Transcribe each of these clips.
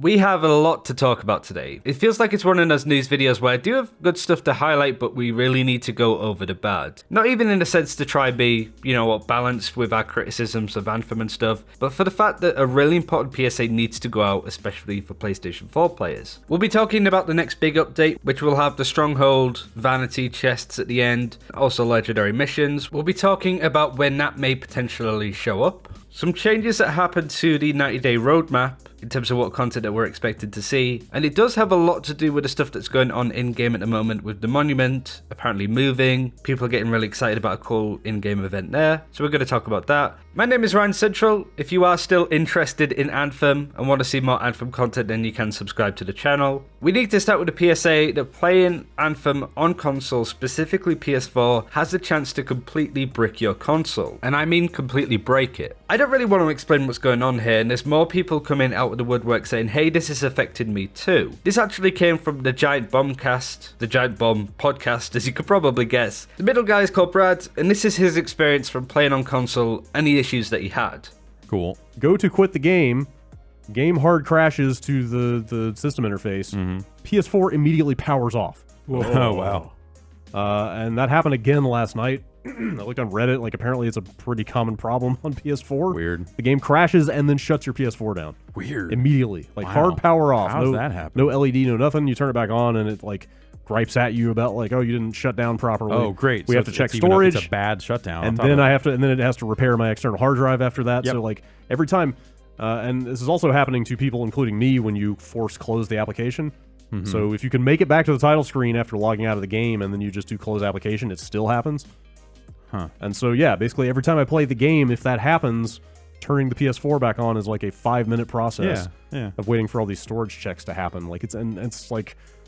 We have a lot to talk about today. It feels like it's one of those news videos where I do have good stuff to highlight, but we really need to go over the bad. Not even in a sense to try be, balanced with our criticisms of Anthem and stuff, but for the fact that a really important PSA needs to go out, especially for PlayStation 4 players. We'll be talking about the next big update, which will have the Stronghold, Vanity chests at the end, also legendary missions. We'll be talking about when that may potentially show up. Some changes that happened to the 90-day roadmap in terms of what content that we're expected to see, and it does have a lot to do with the stuff that's going on in-game at the moment with the monument apparently moving. People are getting really excited about a cool in-game event there, so we're going to talk about that. My name is Ryan Central. If you are still interested in Anthem and want to see more Anthem content, then you can subscribe to the channel. We need to start with a PSA that playing Anthem on console, specifically PS4, has a chance to completely brick your console, and I mean completely break it. I don't really want to explain what's going on here, and there's more people coming out of the woodwork saying, hey, this has affected me too. This actually came from the Giant Bomb podcast, as you could probably guess. The middle guy is called Brad, and this is his experience from playing on console and the issues that he had. Cool. Go to quit the game. Game hard crashes to the system interface. PS4 immediately powers off. Whoa. Oh, wow. And that happened again last night. I looked on Reddit, apparently it's a pretty common problem on PS4. Weird. The game crashes and then shuts your PS4 down. Weird. Immediately. Hard power off. How's that happen? No LED, no nothing. You turn it back on and it, gripes at you about, oh, you didn't shut down properly. Oh, great. We have to check storage. It's a bad shutdown. And then and then it has to repair my external hard drive after that. Yep. So, every time, and this is also happening to people, including me, when you force close the application. So if you can make it back to the title screen after logging out of the game and then you just do close application, it still happens. And so, yeah, basically every time I play the game, if that happens, turning the PS4 back on is a 5-minute process of waiting for all these storage checks to happen. It's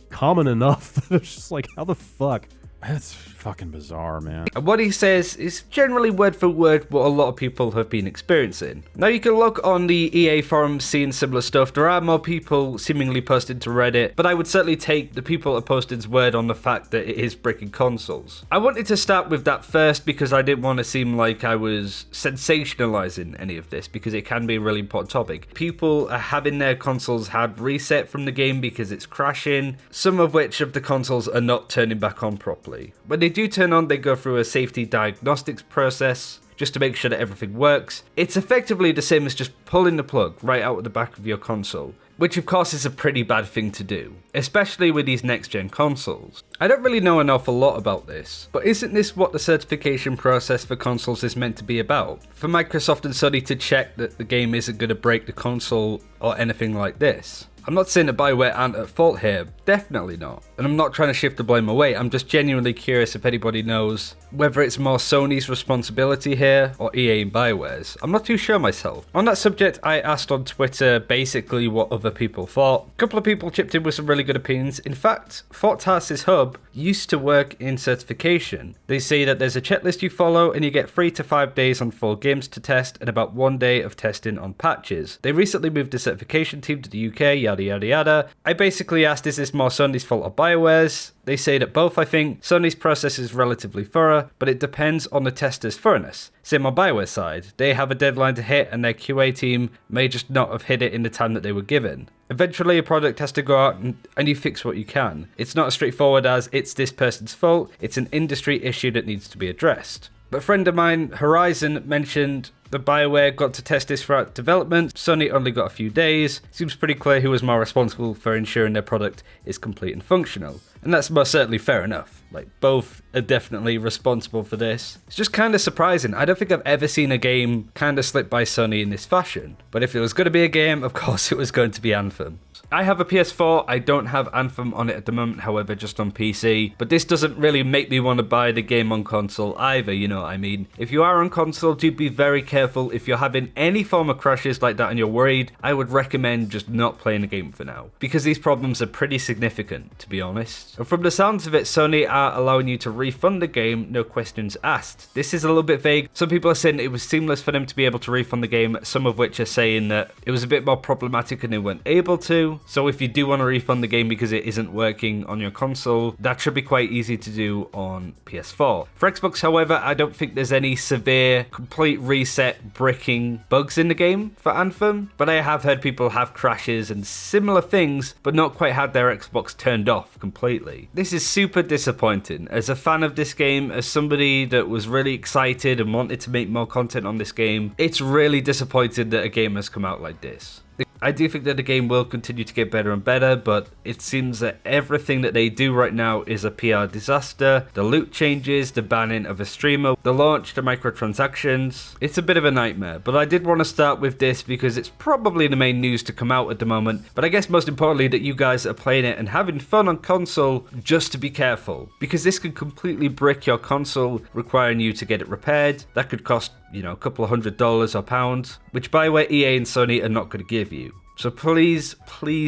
common enough that it's just how the fuck? That's fucking bizarre, man. What he says is generally word for word what a lot of people have been experiencing. Now you can look on the EA forums seeing similar stuff. There are more people seemingly posting to Reddit, but I would certainly take the people at posting's word on the fact that it is bricking consoles. I wanted to start with that first because I didn't want to seem like I was sensationalizing any of this, because it can be a really important topic. People are having their consoles hard reset from the game because it's crashing, some of which of the consoles are not turning back on properly. When they do turn on, they go through a safety diagnostics process just to make sure that everything works. It's effectively the same as just pulling the plug right out of the back of your console, which of course is a pretty bad thing to do, especially with these next-gen consoles. I don't really know an awful lot about this, but isn't this what the certification process for consoles is meant to be about? For Microsoft and Sony to check that the game isn't going to break the console or anything like this? I'm not saying that BioWare aren't at fault here, definitely not. And I'm not trying to shift the blame away, I'm just genuinely curious if anybody knows whether it's more Sony's responsibility here or EA and BioWare's. I'm not too sure myself. On that subject, I asked on Twitter basically what other people thought. A couple of people chipped in with some really good opinions. In fact, Fortas's hub used to work in certification. They say that there's a checklist you follow and you get 3 to 5 days on full games to test and about 1 day of testing on patches. They recently moved the certification team to the UK, yada yada yada. I basically asked, is this more Sony's fault or BioWare's? They say that both. I think Sony's process is relatively thorough, but it depends on the tester's thoroughness. Same on BioWare's side. They have a deadline to hit and their QA team may just not have hit it in the time that they were given. Eventually a product has to go out and you fix what you can. It's not as straightforward as it's this person's fault, it's an industry issue that needs to be addressed. But a friend of mine, Horizon, mentioned that BioWare got to test this throughout development, Sony only got a few days. Seems pretty clear who was more responsible for ensuring their product is complete and functional. And that's most certainly fair enough. Both are definitely responsible for this. It's just kind of surprising. I don't think I've ever seen a game kind of slip by Sony in this fashion. But if it was going to be a game, of course it was going to be Anthem. I have a PS4, I don't have Anthem on it at the moment, however, just on PC, but this doesn't really make me want to buy the game on console either, you know what I mean? If you are on console, do be very careful. If you're having any form of crashes like that and you're worried, I would recommend just not playing the game for now, because these problems are pretty significant, to be honest. And from the sounds of it, Sony are allowing you to refund the game, no questions asked. This is a little bit vague. Some people are saying it was seamless for them to be able to refund the game, some of which are saying that it was a bit more problematic and they weren't able to. So if you do want to refund the game because it isn't working on your console, that should be quite easy to do on PS4. For Xbox, however, I don't think there's any severe, complete reset bricking bugs in the game for Anthem, but I have heard people have crashes and similar things, but not quite had their Xbox turned off completely. This is super disappointing. As a fan of this game, as somebody that was really excited and wanted to make more content on this game, it's really disappointing that a game has come out like this. I do think that the game will continue to get better and better, but it seems that everything that they do right now is a PR disaster. The loot changes, the banning of a streamer, the launch, the microtransactions. It's a bit of a nightmare, but I did want to start with this because it's probably the main news to come out at the moment, but I guess most importantly that you guys are playing it and having fun on console, just to be careful, because this could completely brick your console, requiring you to get it repaired. That could cost, a couple of $100s or pounds, which by the way EA and Sony are not going to give you. So please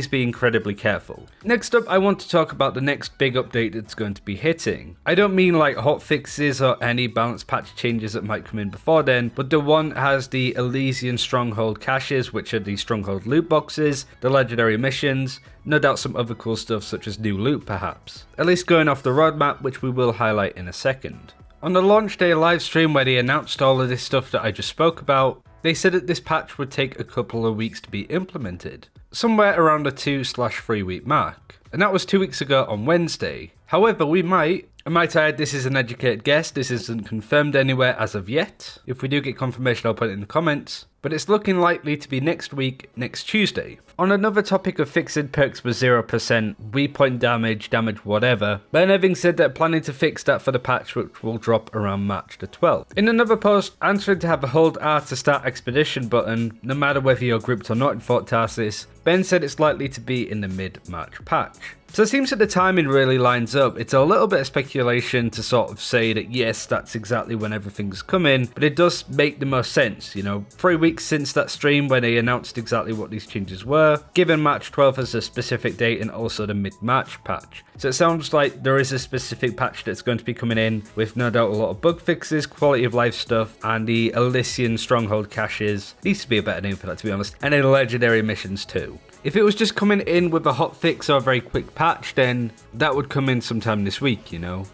be incredibly careful. Next up, I want to talk about the next big update that's going to be hitting. I don't mean like hot fixes or any balance patch changes that might come in before then, but the one has the Elysian Stronghold caches, which are the Stronghold loot boxes, the legendary missions, no doubt some other cool stuff such as new loot perhaps. At least going off the roadmap, which we will highlight in a second. On the launch day live stream where they announced all of this stuff that I just spoke about, they said that this patch would take a couple of weeks to be implemented, somewhere around the 2/3 week mark, and that was 2 weeks ago on Wednesday. However, I might add, this is an educated guess, this isn't confirmed anywhere as of yet. If we do get confirmation, I'll put it in the comments, but it's looking likely to be next week, next Tuesday. On another topic of fixing perks with 0%, weak point damage whatever, Ben Evans said they're planning to fix that for the patch which will drop around March the 12th. In another post, answering to have a hold R to start expedition button, no matter whether you're grouped or not in Fort Tarsis, Ben said it's likely to be in the mid-March patch. So it seems that the timing really lines up. It's a little bit of speculation to sort of say that yes, that's exactly when everything's coming, but it does make the most sense, 3 weeks since that stream when they announced exactly what these changes were, given March 12th as a specific date and also the mid-March patch. So it sounds like there is a specific patch that's going to be coming in with no doubt a lot of bug fixes, quality of life stuff, and the Elysian Stronghold caches. Needs to be a better name for that, to be honest, and then legendary missions too. If it was just coming in with a hot fix or a very quick patch, then that would come in sometime this week,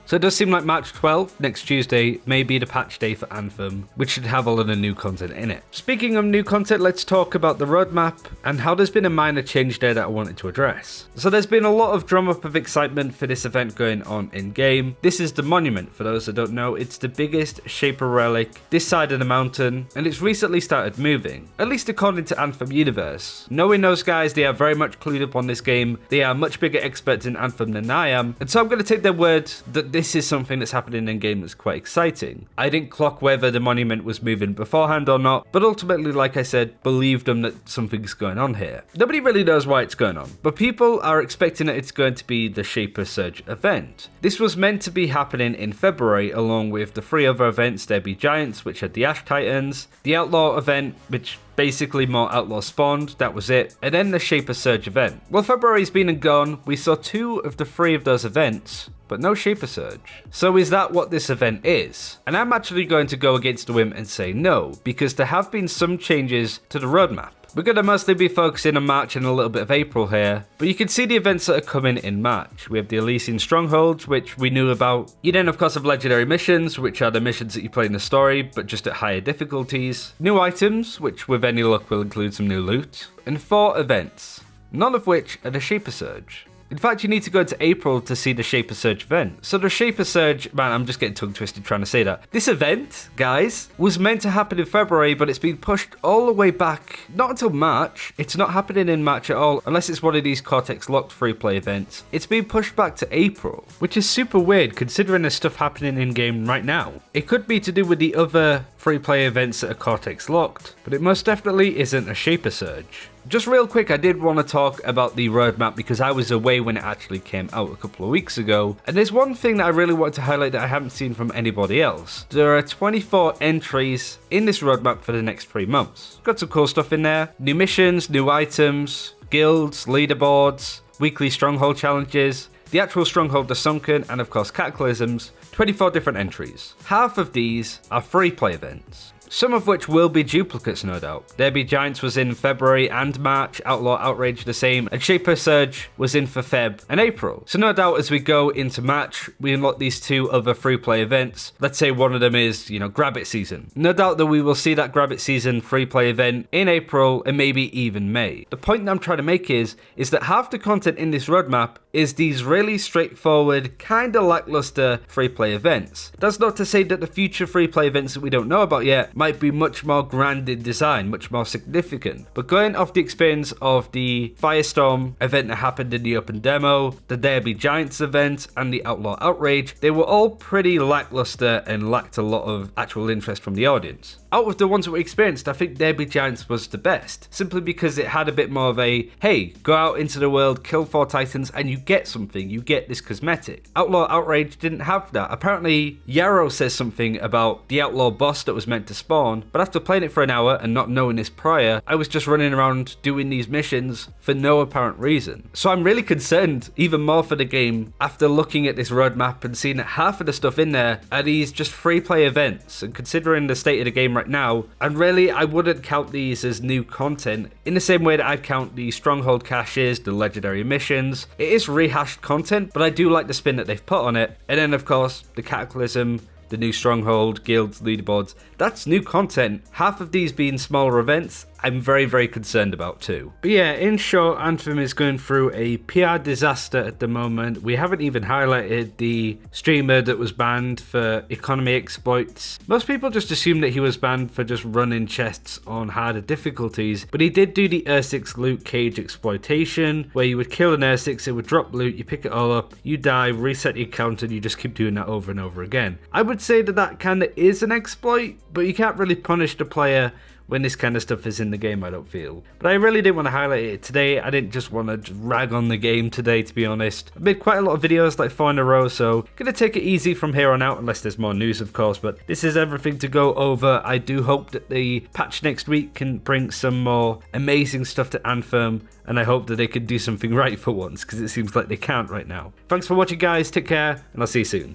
So it does seem like March 12th, next Tuesday, may be the patch day for Anthem, which should have all of the new content in it. Speaking of new content, let's talk about the roadmap and how there's been a minor change there that I wanted to address. So there's been a lot of drum up of excitement for this event going on in-game. This is the Monument, for those that don't know. It's the biggest Shaper relic this side of the mountain, and it's recently started moving, at least according to Anthem Universe. Knowing those guys, they are very much clued up on this game. They are much bigger experts in Anthem than I am, and so I'm going to take their word that this is something that's happening in game that's quite exciting. I didn't clock whether the Monument was moving beforehand or not, but ultimately, like I said, believe them that something's going on here. Nobody really knows why it's going on, but people are expecting that it's going to be the Shaper Surge event. This was meant to be happening in February along with the 3 other events. There be Giants, which had the Ash Titans, the Outlaw event, which basically more Outlaw spawned, that was it, and then the Shaper Surge event. Well, February's been and gone, we saw 2 of the 3 of those events, but no Shaper Surge. So is that what this event is? And I'm actually going to go against the whim and say no, because there have been some changes to the roadmap. We're going to mostly be focusing on March and a little bit of April here, but you can see the events that are coming in March. We have the Elysian Strongholds, which we knew about. You then of course have legendary missions, which are the missions that you play in the story, but just at higher difficulties. New items, which with any luck will include some new loot. And 4 events, none of which are the Shaper Surge. In fact, you need to go to April to see the Shaper Surge event. So the Shaper Surge, man, I'm just getting tongue twisted trying to say that. This event, guys, was meant to happen in February, but it's been pushed all the way back, not until March. It's not happening in March at all, unless it's one of these Cortex locked free play events. It's been pushed back to April, which is super weird considering there's stuff happening in game right now. It could be to do with the other free play events that are Cortex locked, but it most definitely isn't a Shaper Surge. Just real quick, I did want to talk about the roadmap because I was away when it actually came out a couple of weeks ago, and there's one thing that I really want to highlight that I haven't seen from anybody else. There are 24 entries in this roadmap for the next 3 months. Got some cool stuff in there. New missions, new items, guilds, leaderboards, weekly stronghold challenges, the actual Stronghold the Sunken, and of course Cataclysms. 24 different entries. Half of these are free play events. some of which will be duplicates no doubt. Derby Giants was in February and March, Outlaw Outrage the same, and Shaper Surge was in for Feb and April. So no doubt as we go into March, we unlock these 2 other free play events. Let's say one of them is, Grab It Season. No doubt that we will see that Grab It Season free play event in April and maybe even May. The point that I'm trying to make is that half the content in this roadmap is these really straightforward, kinda lackluster free play events. That's not to say that the future free play events that we don't know about yet might be much more grand in design, much more significant. But going off the experience of the Firestorm event that happened in the open demo, the Derby Giants event, and the Outlaw Outrage, they were all pretty lackluster and lacked a lot of actual interest from the audience. Out of the ones that we experienced, I think Derby Giants was the best, simply because it had a bit more of a, hey, go out into the world, kill 4 titans, and you get something, you get this cosmetic. Outlaw Outrage didn't have that. Apparently, Yarrow says something about the Outlaw boss that was meant to spawn, but after playing it for an hour and not knowing this prior, I was just running around doing these missions for no apparent reason. So I'm really concerned even more for the game after looking at this roadmap and seeing that half of the stuff in there are these just free play events, and considering the state of the game right now, and really I wouldn't count these as new content in the same way that I'd count the Stronghold caches, the legendary missions. It is rehashed content, but I do like the spin that they've put on it. And then of course the Cataclysm, the new Stronghold, guilds, leaderboards, that's new content. Half of these being smaller events, I'm very, very concerned about too. But yeah, in short, Anthem is going through a PR disaster at the moment. We haven't even highlighted the streamer that was banned for economy exploits. Most people just assume that he was banned for just running chests on harder difficulties, but he did do the Ursix loot cage exploitation, where you would kill an Ursix, it would drop loot, you pick it all up, you die, reset your count, and you just keep doing that over and over again. I would say that that kind of is an exploit, but you can't really punish the player when this kind of stuff is in the game, I don't feel. But I really didn't want to highlight it today. I didn't just want to rag on the game today, to be honest. I've made quite a lot of videos, like 4 in a row, so gonna take it easy from here on out, unless there's more news, of course. But this is everything to go over. I do hope that the patch next week can bring some more amazing stuff to Anthem, and I hope that they can do something right for once, because it seems like they can't right now. Thanks for watching, guys. Take care, and I'll see you soon.